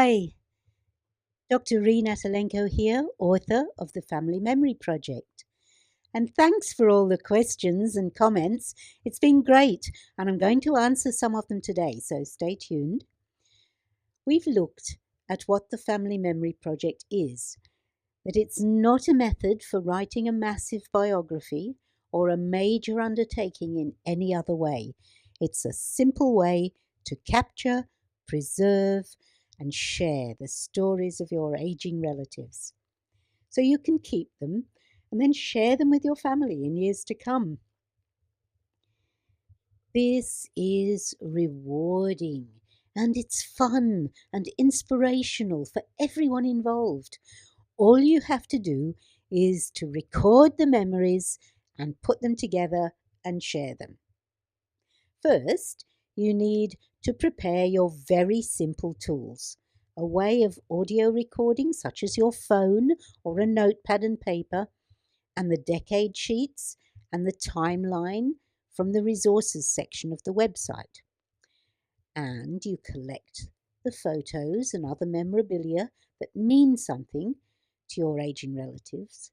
Hi, Dr. Rina Salenko here, author of the Family Memory Project. And thanks for all the questions and comments. It's been great, and I'm going to answer some of them today, so stay tuned. We've looked at what the Family Memory Project is, that it's not a method for writing a massive biography or a major undertaking in any other way. It's a simple way to capture, preserve, and share the stories of your aging relatives. So you can keep them and then share them with your family in years to come. This is rewarding and it's fun and inspirational for everyone involved. All you have to do is to record the memories and put them together and share them. First, you need to prepare your very simple tools. A way of audio recording, such as your phone or a notepad and paper, and the decade sheets and the timeline from the resources section of the website. And you collect the photos and other memorabilia that mean something to your aging relatives.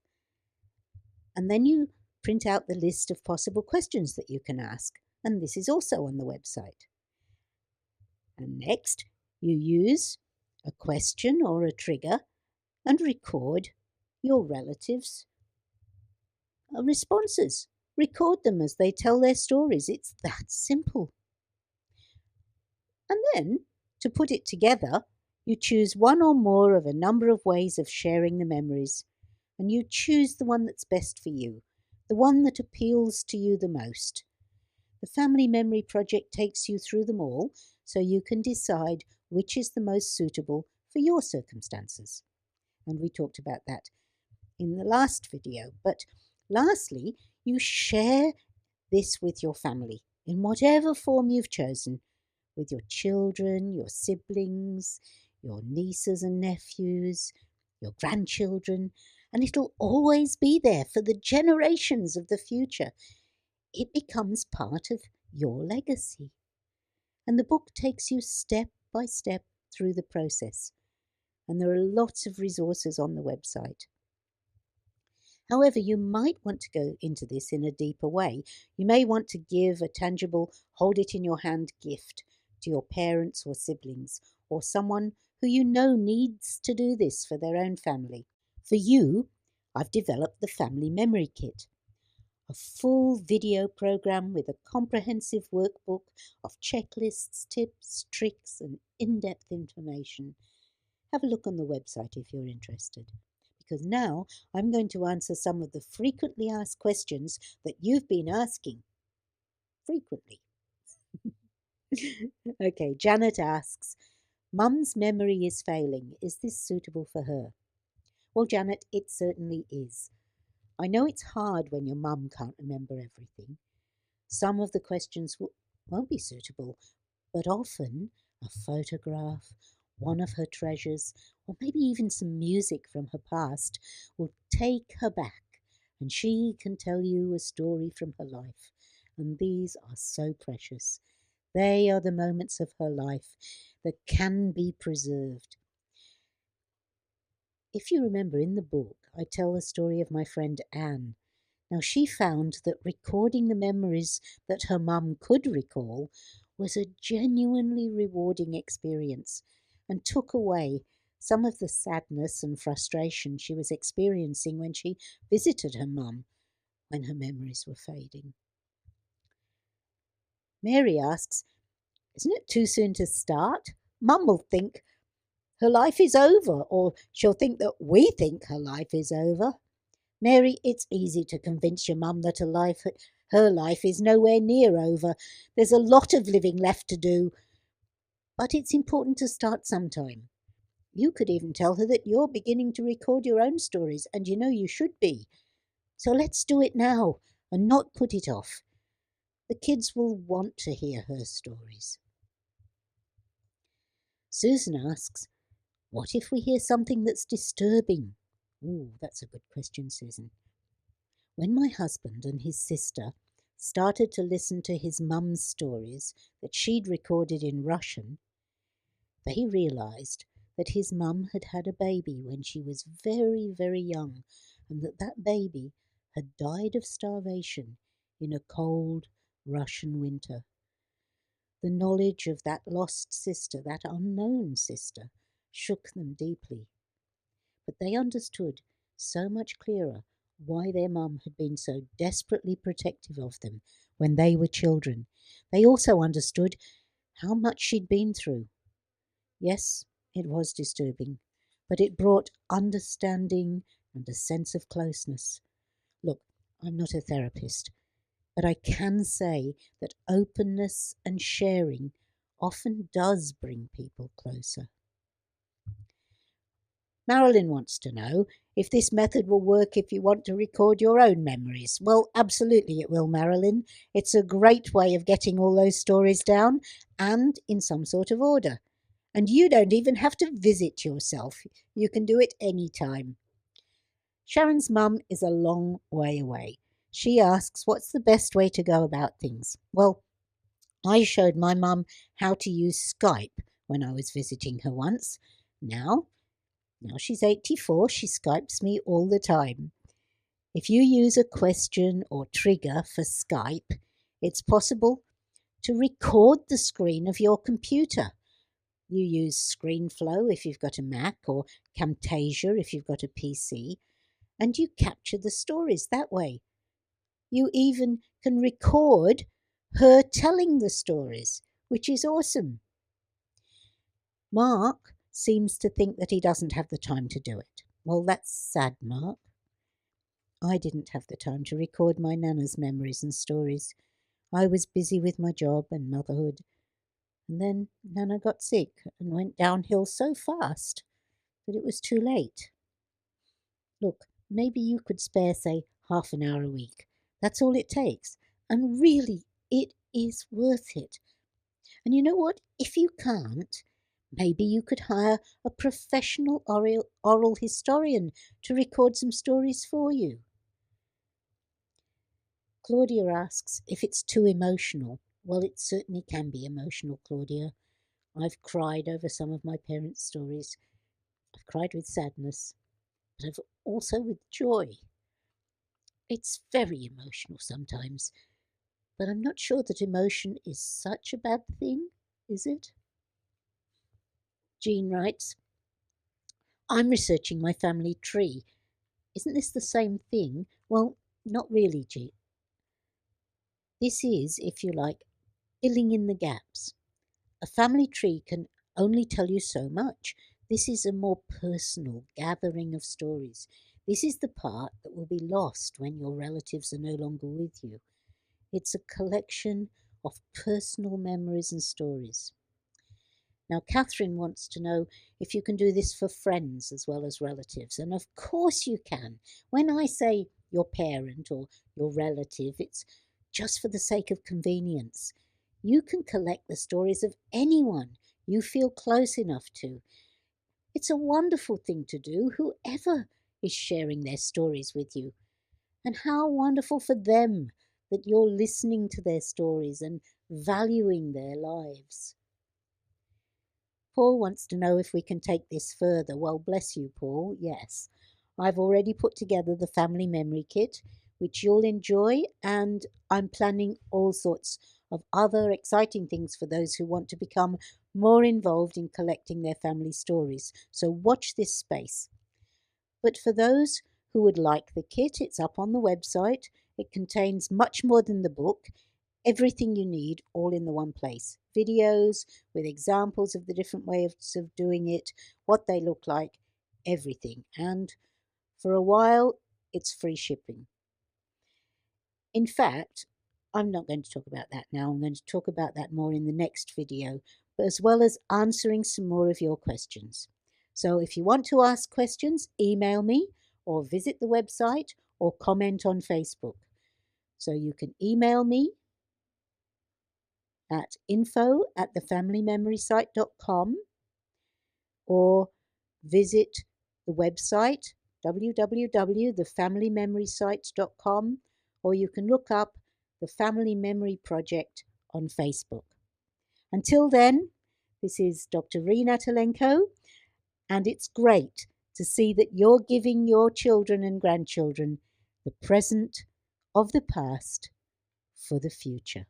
And then you print out the list of possible questions that you can ask. And this is also on the website. And next, you use a question or a trigger and record your relatives' responses. Record them as they tell their stories. It's that simple. And then, to put it together, you choose one or more of a number of ways of sharing the memories, and you choose the one that's best for you, the one that appeals to you the most. The Family Memory Project takes you through them all so you can decide which is the most suitable for your circumstances. And we talked about that in the last video. But lastly, you share this with your family in whatever form you've chosen, with your children, your siblings, your nieces and nephews, your grandchildren, and it'll always be there for the generations of the future. It becomes part of your legacy. And the book takes you step by step through the process. And there are lots of resources on the website. However, you might want to go into this in a deeper way. You may want to give a tangible, hold it in your hand gift to your parents or siblings, or someone who you know needs to do this for their own family. For you, I've developed the Family Memory Kit, a full video program with a comprehensive workbook of checklists, tips, tricks, and in-depth information. Have a look on the website if you're interested, because now I'm going to answer some of the frequently asked questions that you've been asking frequently. Okay, Janet asks, Mum's memory is failing. Is this suitable for her? Well, Janet, it certainly is. I know it's hard when your mum can't remember everything. Some of the questions won't be suitable, but often a photograph, one of her treasures, or maybe even some music from her past will take her back and she can tell you a story from her life. And these are so precious. They are the moments of her life that can be preserved. If you remember in the book, I tell the story of my friend Anne. Now, she found that recording the memories that her mum could recall was a genuinely rewarding experience and took away some of the sadness and frustration she was experiencing when she visited her mum when her memories were fading. Mary asks, isn't it too soon to start? Mum will think her life is over, or she'll think that we think her life is over. Mary, it's easy to convince your mum that her life is nowhere near over. There's a lot of living left to do, but it's important to start sometime. You could even tell her that you're beginning to record your own stories, and you know you should be. So let's do it now and not put it off. The kids will want to hear her stories. Susan asks, what if we hear something that's disturbing? Ooh, that's a good question, Susan. When my husband and his sister started to listen to his mum's stories that she'd recorded in Russian, they realized that his mum had had a baby when she was very, very young, and that baby had died of starvation in a cold Russian winter. The knowledge of that lost sister, that unknown sister, shook them deeply. But they understood so much clearer why their mum had been so desperately protective of them when they were children. They also understood how much she'd been through. Yes, it was disturbing, but it brought understanding and a sense of closeness. Look, I'm not a therapist, but I can say that openness and sharing often does bring people closer. Marilyn wants to know if this method will work if you want to record your own memories. Well, absolutely it will, Marilyn. It's a great way of getting all those stories down and in some sort of order. And you don't even have to visit yourself. You can do it anytime. Sharon's mum is a long way away. She asks, what's the best way to go about things? Well, I showed my mum how to use Skype when I was visiting her once. Now she's 84, she Skypes me all the time. If you use a question or trigger for Skype, it's possible to record the screen of your computer. You use ScreenFlow if you've got a Mac or Camtasia if you've got a PC, and you capture the stories that way. You even can record her telling the stories, which is awesome. Mark seems to think that he doesn't have the time to do it. Well, that's sad, Mark. I didn't have the time to record my Nana's memories and stories. I was busy with my job and motherhood. And then Nana got sick and went downhill so fast that it was too late. Look, maybe you could spare, say, half an hour a week. That's all it takes. And really, it is worth it. And you know what? If you can't, maybe you could hire a professional oral historian to record some stories for you. Claudia asks if it's too emotional. Well, it certainly can be emotional, Claudia. I've cried over some of my parents' stories. I've cried with sadness, but I've also with joy. It's very emotional sometimes, but I'm not sure that emotion is such a bad thing, is it? Jean writes, I'm researching my family tree. Isn't this the same thing? Well, not really, Jean. This is, if you like, filling in the gaps. A family tree can only tell you so much. This is a more personal gathering of stories. This is the part that will be lost when your relatives are no longer with you. It's a collection of personal memories and stories. Now, Catherine wants to know if you can do this for friends as well as relatives. And of course you can. When I say your parent or your relative, it's just for the sake of convenience. You can collect the stories of anyone you feel close enough to. It's a wonderful thing to do, whoever is sharing their stories with you. And how wonderful for them that you're listening to their stories and valuing their lives. Paul wants to know if we can take this further. Well, bless you, Paul. Yes. I've already put together the family memory kit, which you'll enjoy, and I'm planning all sorts of other exciting things for those who want to become more involved in collecting their family stories. So watch this space. But for those who would like the kit, it's up on the website. It contains much more than the book. Everything you need all in the one place. Videos with examples of the different ways of doing it, what they look like, everything. And for a while, it's free shipping. In fact, I'm not going to talk about that now. I'm going to talk about that more in the next video, but as well as answering some more of your questions. So if you want to ask questions, email me or visit the website or comment on Facebook. So you can email me at info@thefamilymemorysite.com or visit the website www.thefamilymemorysite.com, or you can look up the Family Memory Project on Facebook. Until then, this is Dr. Rina Talenko, And it's great to see that you're giving your children and grandchildren the present of the past for the future.